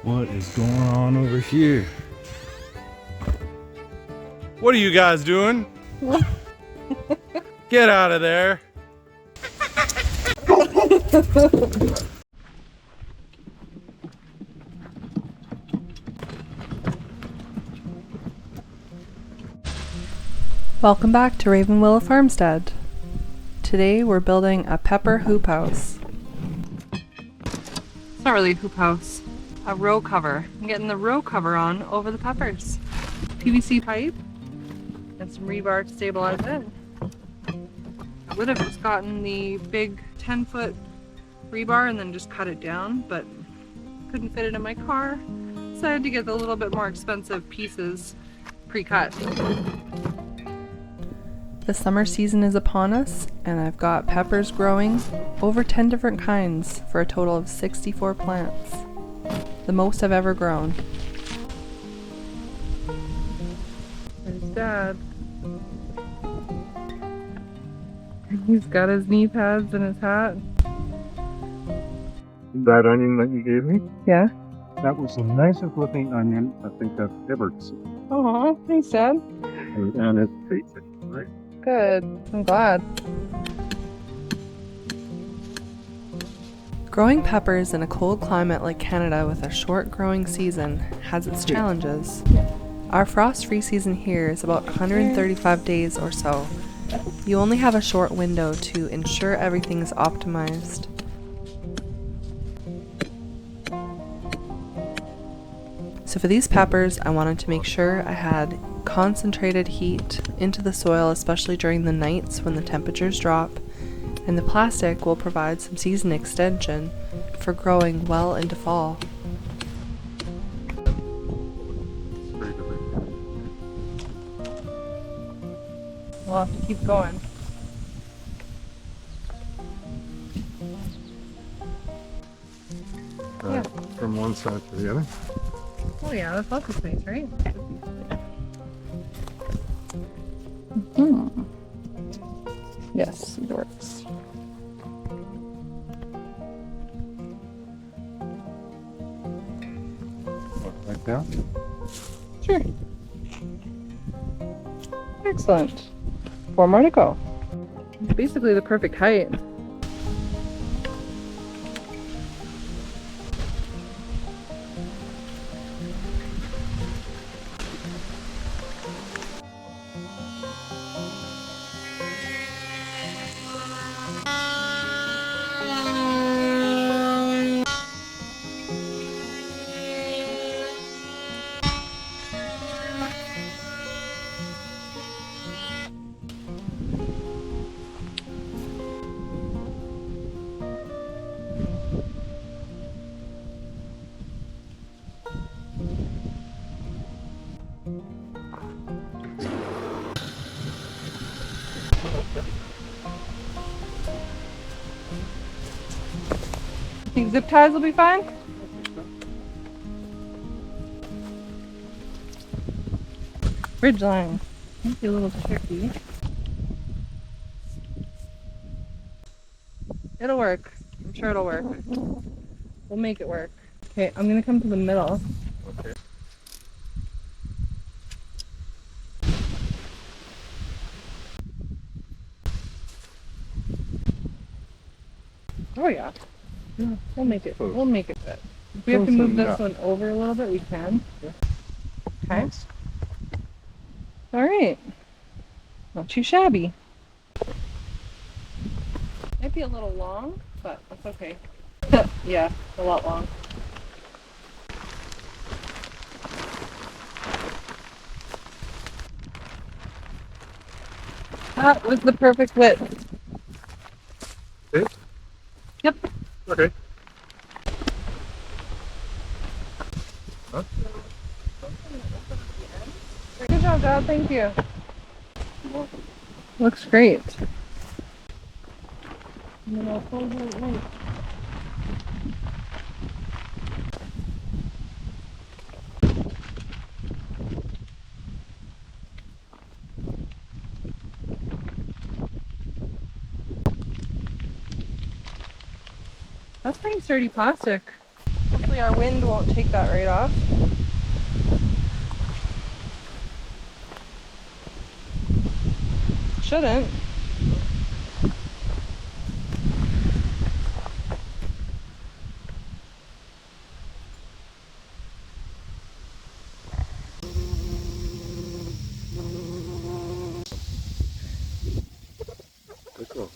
What is going on over here? What are you guys doing? Get out of there. Welcome back to Raven Willow Farmstead. Today we're building a pepper hoop house. It's not really a hoop house, a row cover. I'm getting the row cover on over the peppers. PVC pipe and some rebar to stabilize it. I would have just gotten the big 10-foot rebar and then just cut it down, but couldn't fit it in my car, so I had to get the little bit more expensive pieces pre-cut. The summer season is upon us, and I've got peppers growing, over 10 different kinds for a total of 64 plants. The most I've ever grown. There's Dad. He's got his knee pads and his hat. That onion that you gave me? Yeah? That was the nicest looking onion I think I've ever seen. Aw, thanks, Dad. And it tastes great. Good. I'm glad. Growing peppers in a cold climate like Canada with a short growing season has its challenges. Our frost-free season here is about 135 days or so. You only have a short window to ensure everything's optimized. So for these peppers, I wanted to make sure I had concentrated heat into the soil, especially during the nights when the temperatures drop, and the plastic will provide some season extension for growing well into fall. We'll have to keep going. Yeah. From one side to the other. Oh yeah, that's lots of space, right? Yes, it works. Like that? Sure. Excellent. 4 more to go. It's basically the perfect height. Think zip ties will be fine? Ridgeline. Might be a little tricky. It'll work. I'm sure it'll work. We'll make it work. Okay, I'm gonna come to the middle. Okay. Oh yeah. We'll make it. We'll make it fit. If we have to move this one over a little bit, we can. Yeah. Okay. All right. Not too shabby. Might be a little long, but that's okay. Yeah, a lot long. That was the perfect width. Okay. Yep. Okay. Huh? Good job, Dad. Thank you. Looks great. And then I'll fold it right. That's pretty sturdy plastic. Hopefully our wind won't take that right off. Shouldn't. Cool.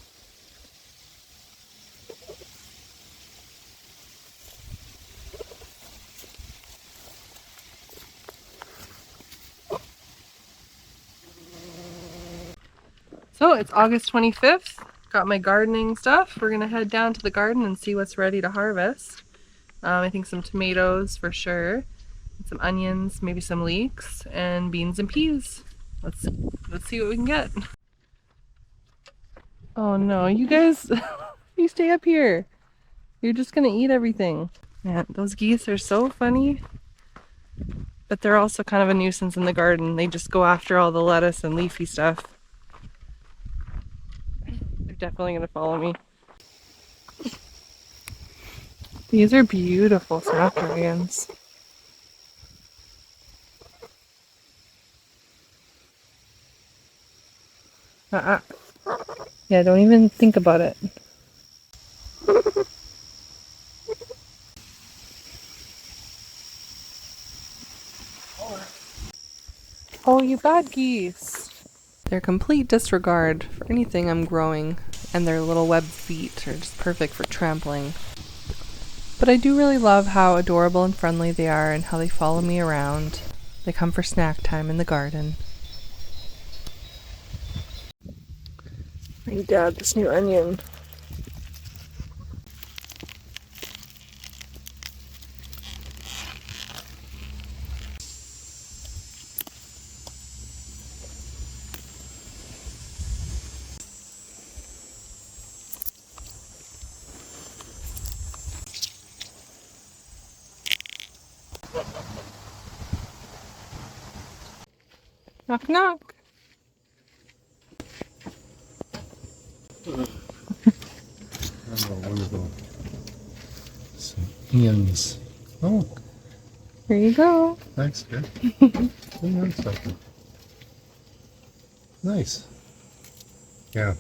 So it's August 25th. Got my gardening stuff. We're gonna head down to the garden and see what's ready to harvest. I think some tomatoes for sure, some onions, maybe some leeks, and beans and peas. Let's see what we can get. Oh no, you guys, you stay up here. You're just gonna eat everything. Man, those geese are so funny. But they're also kind of a nuisance in the garden. They just go after all the lettuce and leafy stuff. They're definitely gonna follow me. These are beautiful snapdragons. Yeah, don't even think about it. Oh, you bad geese. Their complete disregard for anything I'm growing, and their little webbed feet are just perfect for trampling. But I do really love how adorable and friendly they are and how they follow me around. They come for snack time in the garden. My dad, this new onion. Knock knock. Oh, wonderful. Some onions. Oh, Here you go. thanks, good. Nice. Yeah.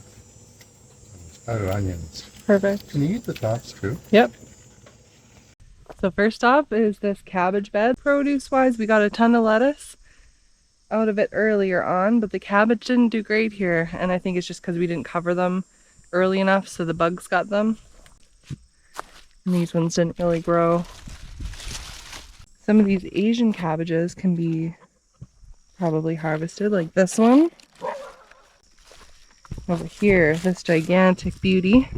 Out of onions. Perfect. Can you eat the tops too? Yep. So first off is this cabbage bed. Produce-wise, we got a ton of lettuce out of it earlier on, but the cabbage didn't do great here, and I think it's just because we didn't cover them early enough, so the bugs got them. And these ones didn't really grow. Some of these Asian cabbages can be probably harvested, like this one. Over here, this gigantic beauty.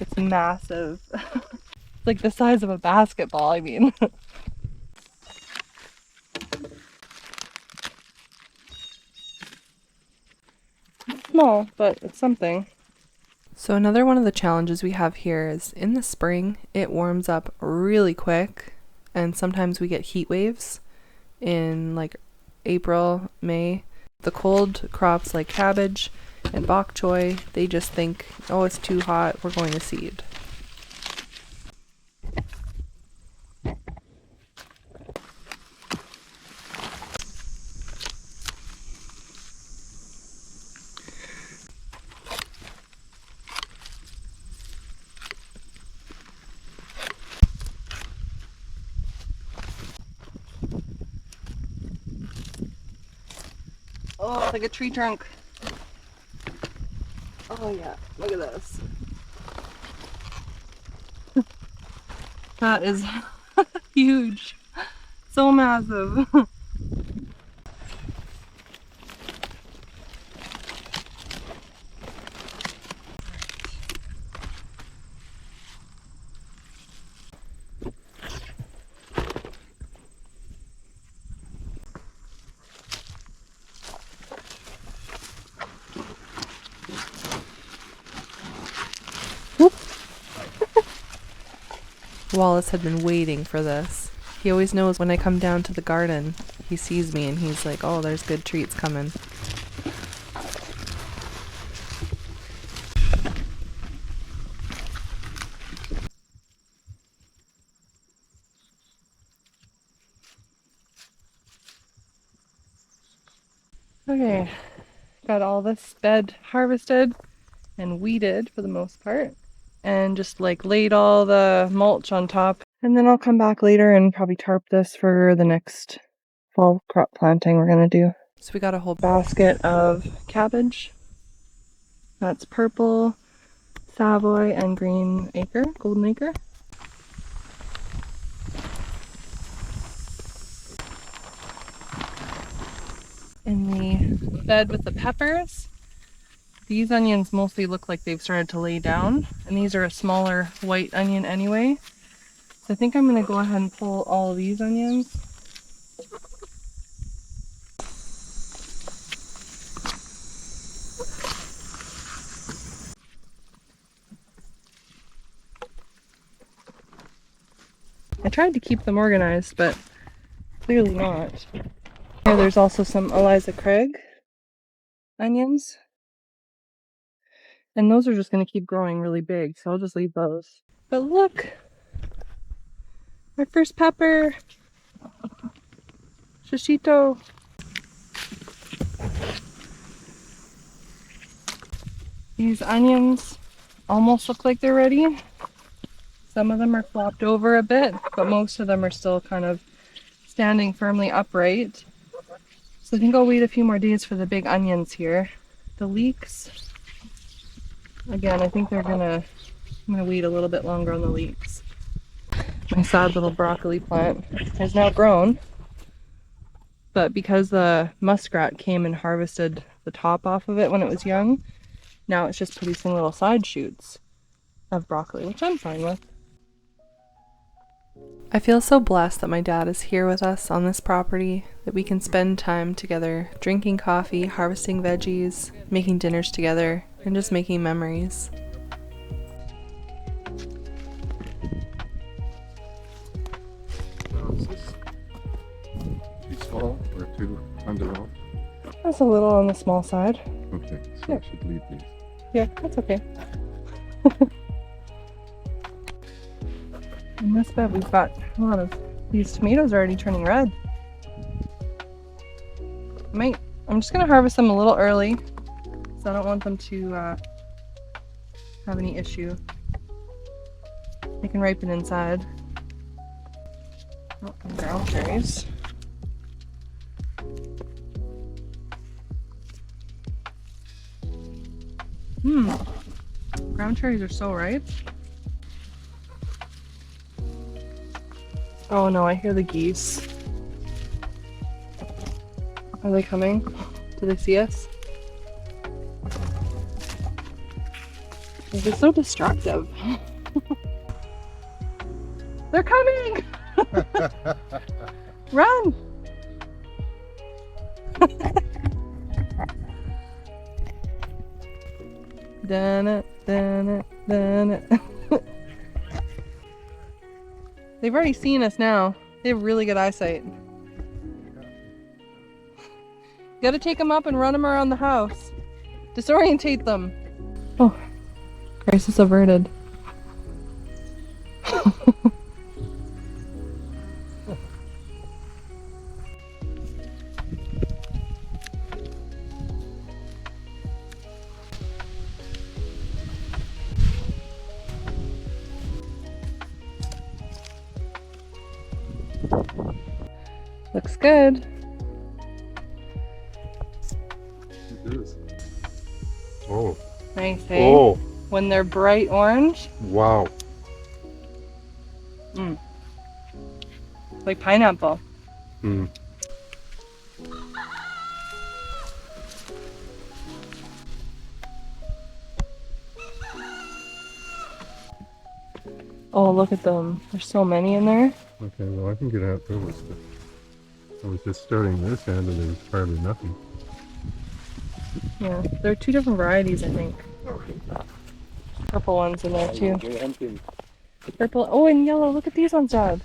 It's massive. It's like the size of a basketball, I mean. Small, but it's something. So another one of the challenges we have here is in the spring, it warms up really quick, and sometimes we get heat waves in like April, May. The cold crops like cabbage and 𝐂𝐿𝐴, they just think, oh, it's too hot, we're going to seed. Oh, it's like a tree trunk. Oh yeah, look at this. That is huge. So massive. Wallace had been waiting for this. He always knows when I come down to the garden, he sees me and he's like, oh, there's good treats coming. Okay, got all this bed harvested and weeded for the most part, and just like laid all the mulch on top. And then I'll come back later and probably tarp this for the next fall crop planting we're gonna do. So we got a whole basket of cabbage. That's purple, Savoy, and green acre, golden acre. In the bed with the peppers, these onions mostly look like they've started to lay down, and these are a smaller white onion anyway. So I think I'm going to go ahead and pull all of these onions. I tried to keep them organized, but clearly not. Here there's also some 𝐂𝐚𝐦𝐞𝐽 onions. And those are just going to keep growing really big, so I'll just leave those. But look! My first pepper! Shishito! These onions almost look like they're ready. Some of them are flopped over a bit, but most of them are still kind of standing firmly upright. So I think I'll wait a few more days for the big onions here. The leeks, again, I think I'm gonna wait a little bit longer on the leeks. My sad little broccoli plant has now grown, but because the muskrat came and harvested the top off of it when it was young, now it's just producing little side shoots of broccoli, which I'm fine with. I feel so blessed that my dad is here with us on this property, that we can spend time together drinking coffee, harvesting veggies, making dinners together, and just making memories. Is this too small or too undeveloped? That's a little on the small side. Okay, so I should leave these. Yeah, that's okay. In this bed we've got a lot of these tomatoes already turning red. I'm just gonna harvest them a little early, so I don't want them to have any issue. They can ripen inside. Oh, and ground cherries. Ground cherries are so ripe. Oh no, I hear the geese. Are they coming? Do they see us? They're so destructive. They're coming! Run! Dun it, dun it, dun it. They've already seen us now. They have really good eyesight. You gotta take them up and run them around the house. Disorientate them. Oh, crisis averted. Looks good. It is. Oh. Nice, hey? Oh. When they're bright orange. Wow. Like pineapple. Oh, look at them. There's so many in there. Okay, well I can get out there with stuff. I was just starting this end and there was hardly nothing. Yeah, there are two different varieties, I think. Purple ones in there too. Purple. Oh, and yellow. Look at these ones, Dad.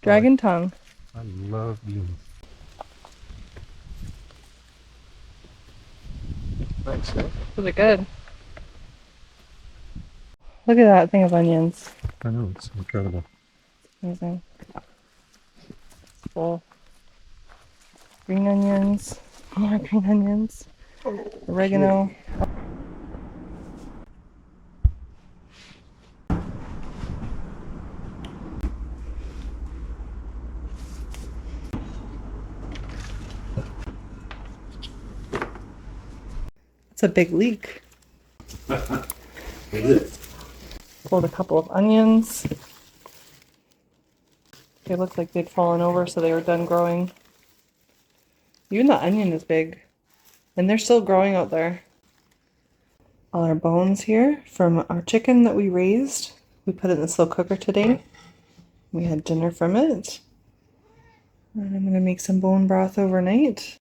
Dragon tongue. I love beans. Thanks, eh? Those are good. Look at that thing of onions. I know, it's incredible. Amazing. Full. Green onions. More green onions, oregano. It's a big leek. It is. Pulled a couple of onions. They looked like they'd fallen over, so they were done growing. Even the onion is big. And they're still growing out there. All our bones here from our chicken that we raised. We put it in the slow cooker today. We had dinner from it. And I'm going to make some bone broth overnight.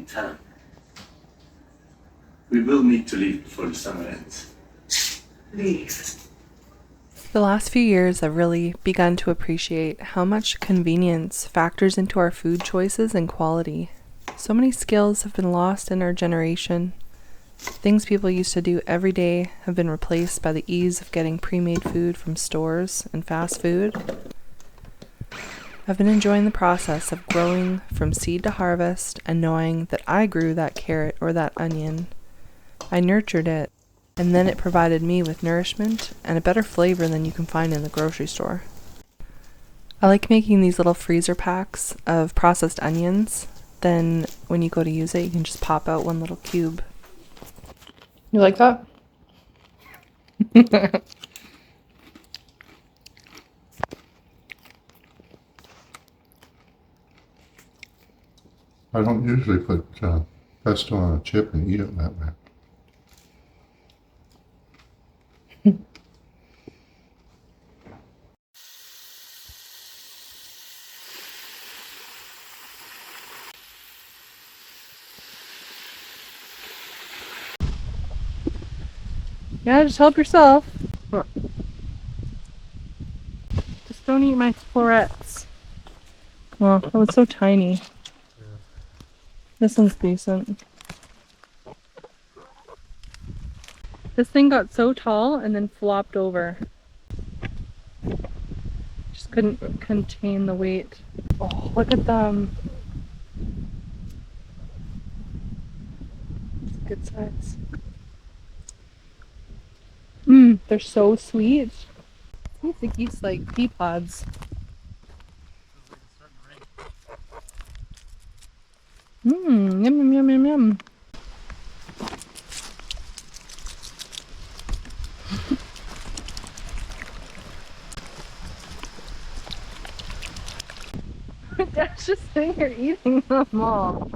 TONNE. We will need to leave before the summer ends. Leave. The last few years, I've really begun to appreciate how much convenience factors into our food choices and quality. So many skills have been lost in our generation. Things people used to do every day have been replaced by the ease of getting pre-made food from stores and fast food. I've been enjoying the process of growing from seed to harvest and knowing that I grew that carrot or that onion. I nurtured it, and then it provided me with nourishment and a better flavor than you can find in the grocery store. I like making these little freezer packs of processed onions. Then when you go to use it, you can just pop out one little cube. You like that? I don't usually put pesto on a chip and eat it that way. Yeah, just help yourself. Just don't eat my florets. Well, that was so tiny. Yeah. This one's decent. This thing got so tall and then flopped over. Just couldn't contain the weight. Oh, look at them. It's a good size. They're so sweet. I think he's like pea pods. Yum, yum, yum, yum, yum. Dad's just sitting here eating them all.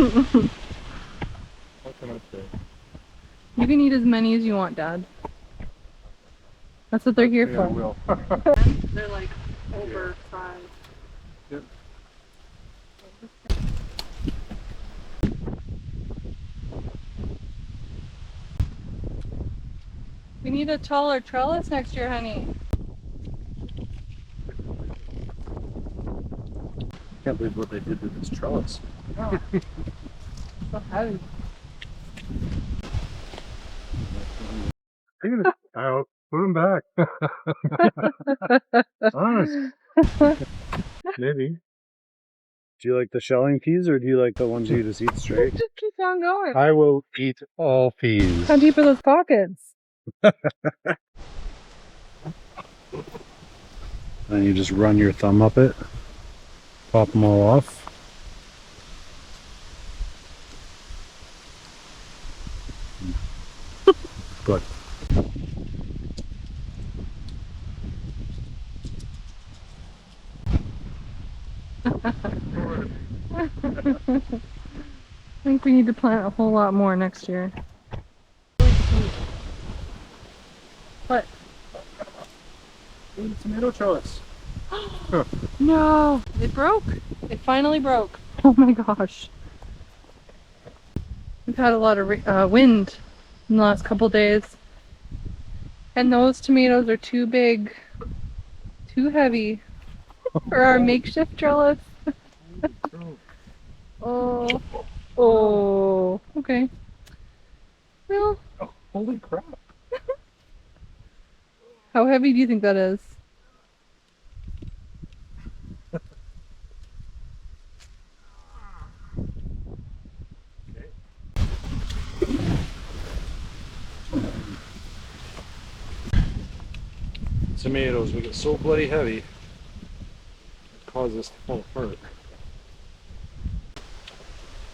What can I say? You can eat as many as you want, Dad. That's what they're here Yeah, for. I will. They're like oversized. Yep. We need a taller trellis next year, honey. Can't believe what they did to this trellis. Oh. So heavy. I'll put them back. Honest. Maybe. Do you like the shelling peas or do you like the ones you just eat straight? Just keep on going. I will eat all peas. How deep are those pockets? Then you just run your thumb up it, pop them all off. Good. I think we need to plant a whole lot more next year. What? Tomato trellis. No! It broke! It finally broke. Oh my gosh. We've had a lot of wind in the last couple days. And those tomatoes are too big, too heavy for our makeshift trellis. Oh. Oh. Okay. Well. Oh, holy crap. How heavy do you think that is? Tomatoes, we get so bloody heavy, it causes us to fall apart.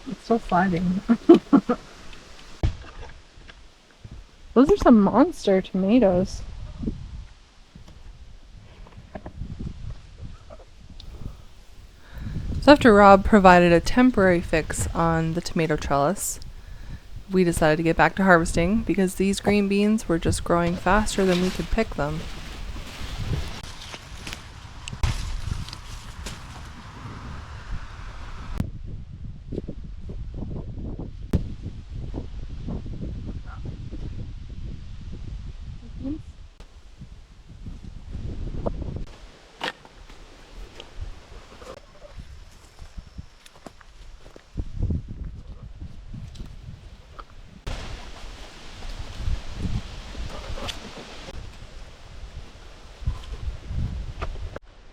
It's so sliding. Those are some monster tomatoes. So after Rob provided a temporary fix on the tomato trellis, we decided to get back to harvesting because these green beans were just growing faster than we could pick them.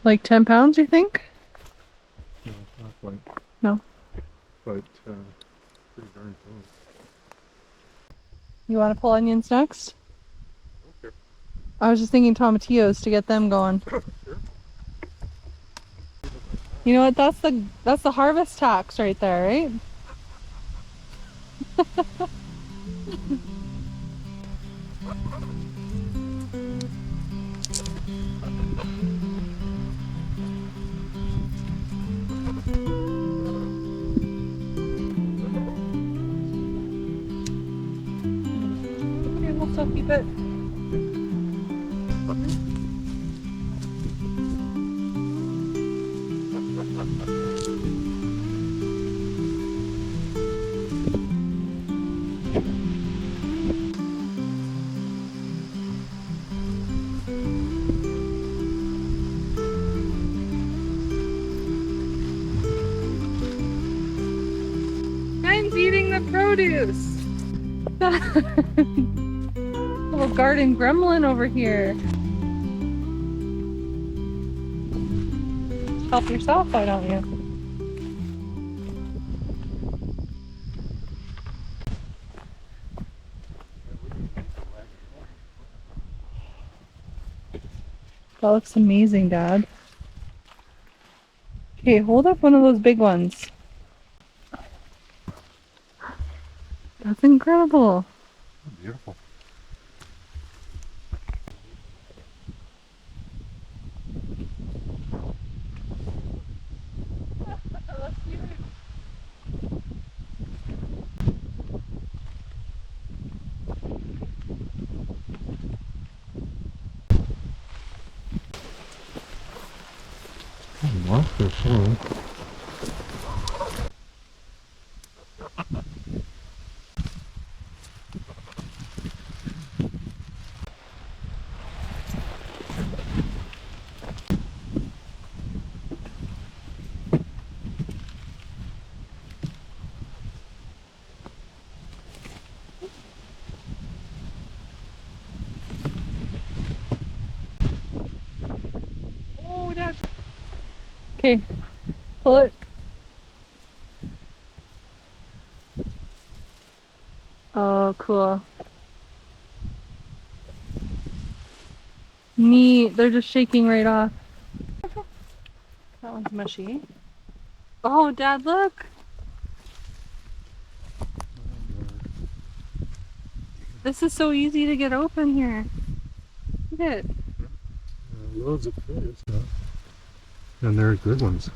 Like 10 pounds, you think? No, not quite. No. But pretty darn close. You want to pull onions next? Okay. I was just thinking tomatillos to get them going. Sure. You know what? That's the harvest tax right there, right? Okay, we'll still keep it. I'm eating the produce. Little garden gremlin over here. Help yourself, why don't you? That looks amazing, Dad. Okay, hold up one of those big ones. That's incredible. Beautiful. Monster soon. Okay, pull it. Oh, cool. Neat. They're just shaking right off. That one's mushy. Oh, Dad, look. This is so easy to get open here. Look at it. Loads of fish, huh? And they're good ones.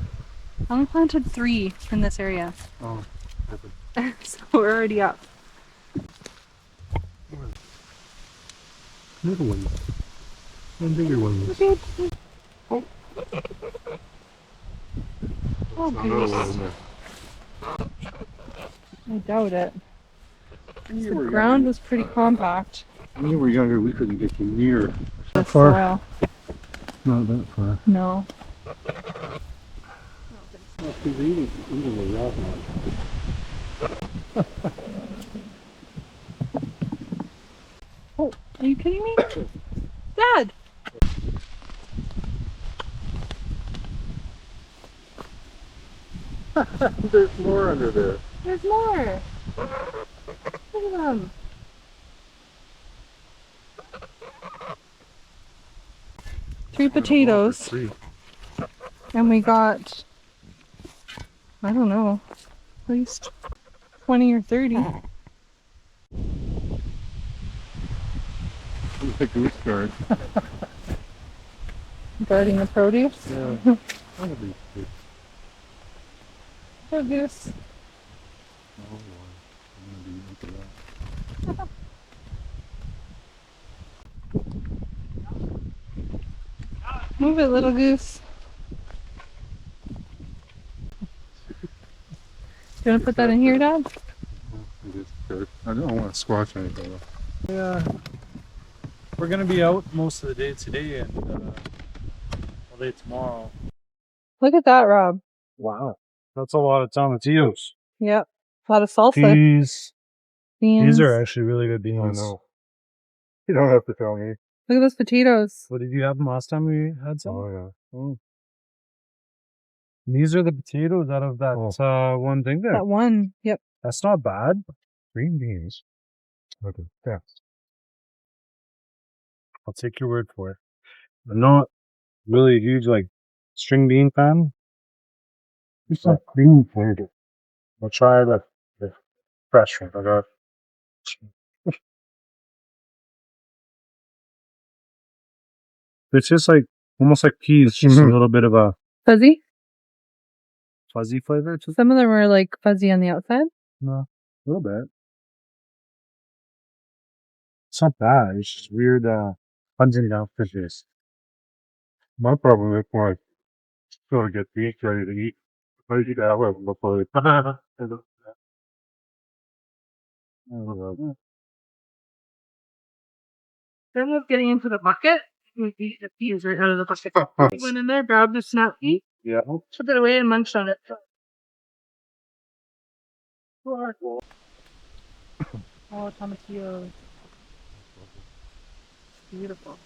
I only planted 3 in this area. Oh, So we're already up. little ones. And bigger ones. Oh, Another one goodness. in there. I doubt it. The ground was pretty compact. When you were younger, we couldn't get you near. The far? soil. Not that far. No. Well, she's eating the rock now. Oh, are you kidding me? Dad! There's more under there. There's more! Look at them! Three potatoes, 3. and we got, I don't know, at least 20 or 30. The goose guard. Guarding the produce. Yeah. That'll be good. Oh, goose. Oh, boy. I'm gonna be into that. Move it, little goose. You want to put that in here, Dad? It is good. I don't want to squash anything. Yeah. We're gonna be out most of the day today and all day tomorrow. Look at that, Rob. Wow. That's a lot of tomatillos. Yep. A lot of salsa. These Beans. are actually really good I beans. know. You don't have to tell me. Look at those potatoes. What did you have them last time we had some? Oh, yeah. Oh. These are the potatoes out of that one thing there. That one. Yep. That's not bad. Green beans. Okay. Yeah. I'll take your word for it. I'm not really a huge string bean fan. It's not green flavored. I'll try the fresh one. I got it's just almost like peas, just a little bit of a Fuzzy? fuzzy flavor to Some of them are like fuzzy on the outside. no, a little bit. It's not bad. It's just weird pungent aftertaste. My problem is when I sort of get beans ready to eat. I eat that way before Instead of getting into the bucket, we eat the peas right out of the bucket. Went in there, grabbed a snap pea, Yeah. took it away, and munched on it. Oh, tomatillos. Beautiful.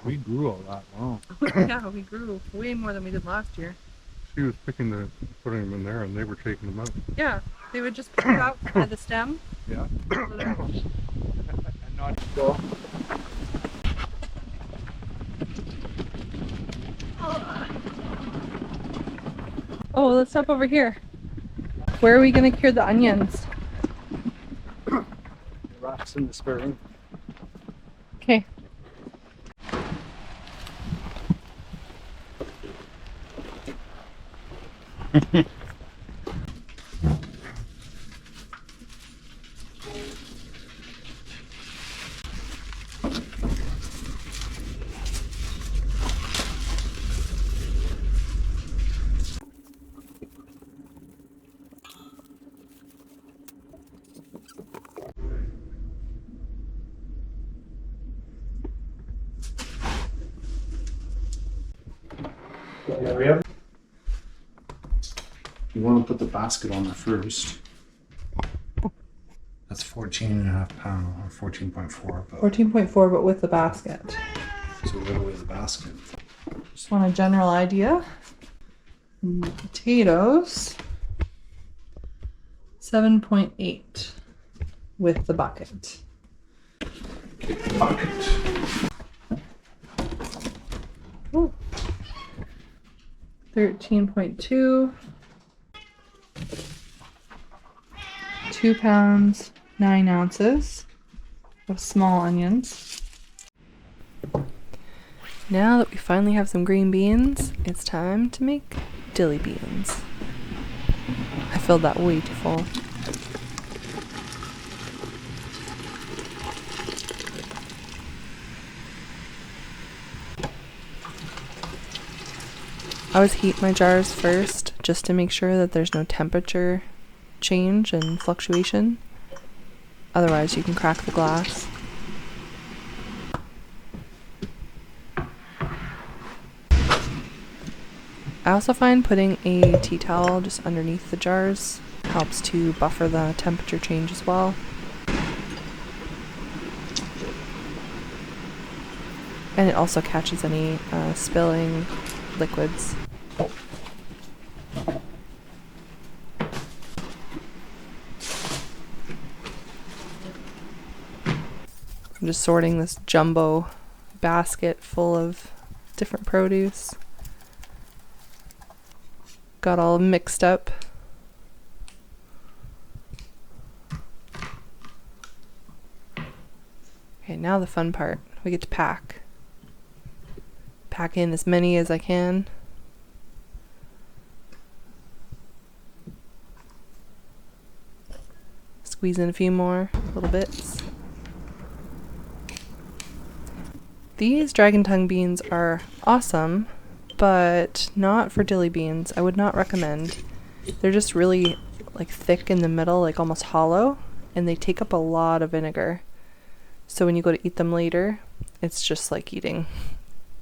We grew a lot. Wow. Yeah, we grew way more than we did last year. She was putting them in there and they were taking them out. Yeah, they would just pick it out by the stem. Yeah. And not go. oh, let's stop over here. Where are we gonna cure the onions? Rocks in the spare room. Okay. You want to put the basket on there first. That's 14.5 pounds, or 14.4, but 14.4, but with the basket. so literally the basket. Just want a general idea. And the potatoes, 7.8 with the bucket. Ooh. 13.2. 2 pounds, 9 ounces of small onions. Now that we finally have some green beans, it's time to make dilly beans. I filled that way too full. I always heat my jars first just to make sure that there's no temperature change and fluctuation. Otherwise you can crack the glass. I also find putting a tea towel just underneath the jars helps to buffer the temperature change as well. And it also catches any spilling liquids. I'm just sorting this jumbo basket full of different produce. Got all mixed up. Okay, now the fun part. We get to pack. Pack in as many as I can. Squeeze in a few more little bits. These dragon tongue beans are awesome, but not for dilly beans. I would not recommend. They're just really like thick in the middle, like almost hollow, and they take up a lot of vinegar. So when you go to eat them later, it's just like eating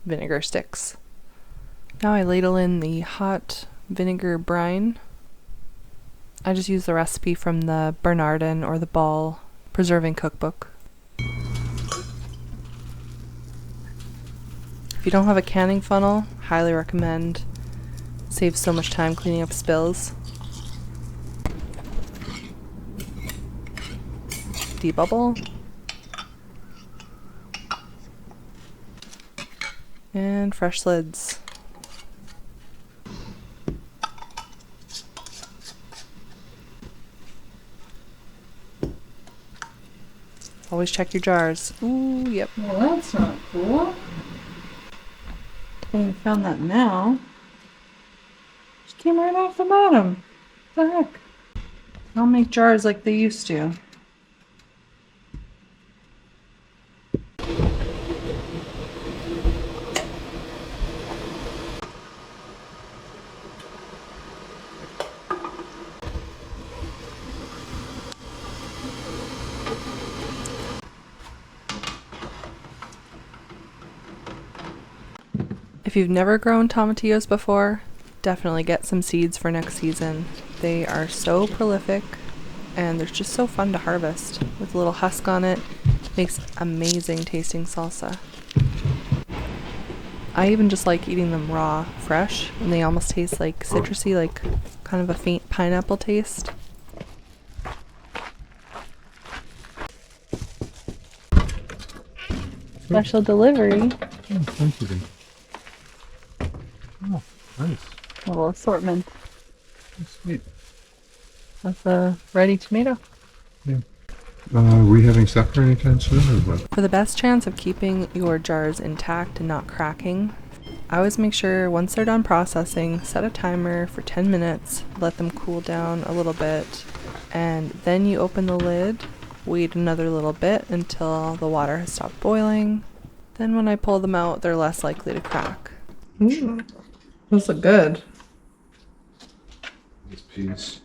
vinegar sticks. Now I ladle in the hot vinegar brine. I just use the recipe from the Bernardin or the Ball preserving cookbook. If you don't have a canning funnel, highly recommend. Saves so much time cleaning up spills. Debubble. And fresh lids. Always check your jars. Ooh, yep. Well, that's not cool. I found that now. Just came right off the bottom. What the heck? I'll make jars like they used to. If you've never grown tomatillos before, definitely get some seeds for next season. They are so prolific and they're just so fun to harvest. With a little husk on it, makes amazing tasting salsa. I even just like eating them raw, fresh, and they almost taste like citrusy, like kind of a faint pineapple taste. Special delivery. Oh, thank you. Oh, nice. Little assortment. That's sweet. That's a ready tomato. Yeah. Are we having supper anytime soon or what? For the best chance of keeping your jars intact and not cracking, I always make sure once they're done processing, set a timer for 10 minutes, let them cool down a little bit, and then you open the lid, wait another little bit until the water has stopped boiling. Then when I pull them out, they're less likely to crack. Ooh, those look good. This piece.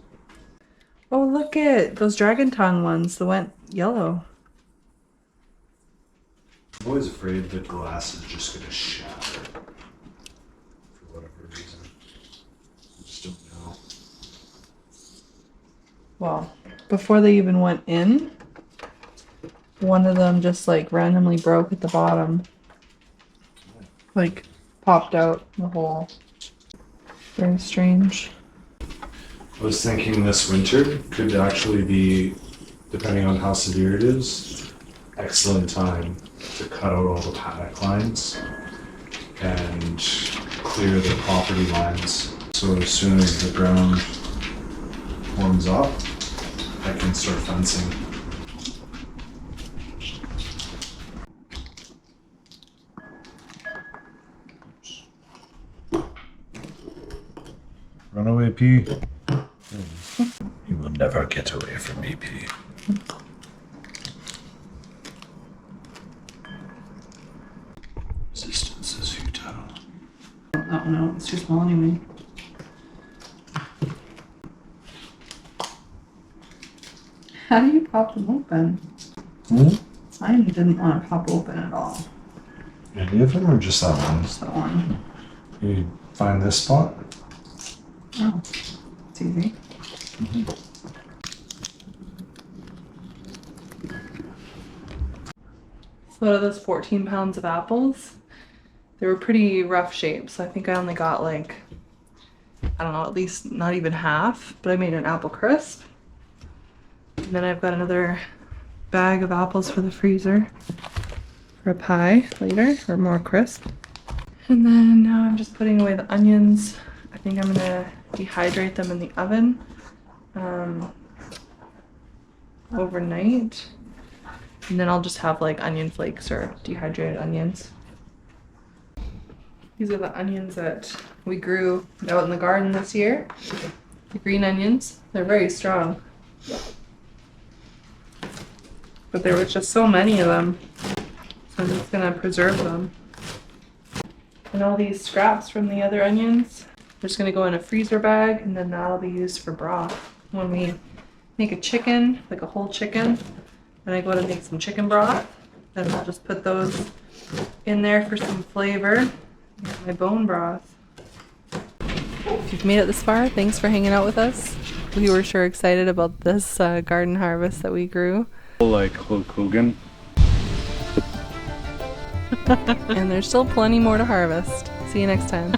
Oh, look at those dragon tongue ones that went yellow. I'm always afraid the glass is just going to shatter for whatever reason. I just don't know. Well, before they even went in, one of them just like randomly broke at the bottom. Like popped out the hole. Very strange. I was thinking this winter could actually be, depending on how severe it is, excellent time to cut out all the paddock lines and clear the property lines. So as soon as the ground warms up, I can start fencing. Run away, P. You will never get away from me, P. Resistance is futile. Oh no, it's too small anyway. How do you pop them open? Mine didn't want to pop open at all. Any of them or just that one? Just that one. You find this spot? Oh, it's easy. So out of those 14 pounds of apples, they were pretty rough shape. So I think I only got like, I don't know, at least not even half, but I made an apple crisp. And then I've got another bag of apples for the freezer for a pie later, or more crisp. And then now I'm just putting away the onions. I think I'm gonna dehydrate them in the oven overnight. And then I'll just have like onion flakes or dehydrated onions. These are the onions that we grew out in the garden this year. The green onions, they're very strong. But there was just so many of them, so I'm just gonna preserve them. And all these scraps from the other onions, they're just gonna go in a freezer bag, and then that'll be used for broth. When we make a chicken, like a whole chicken, and I go to make some chicken broth, then I'll just put those in there for some flavor. And my bone broth. If you've made it this far, thanks for hanging out with us. We were sure excited about this garden harvest that we grew. Like 𝐂𝐚𝐦𝐞𝐫𝐚. And there's still plenty more to harvest. See you next time.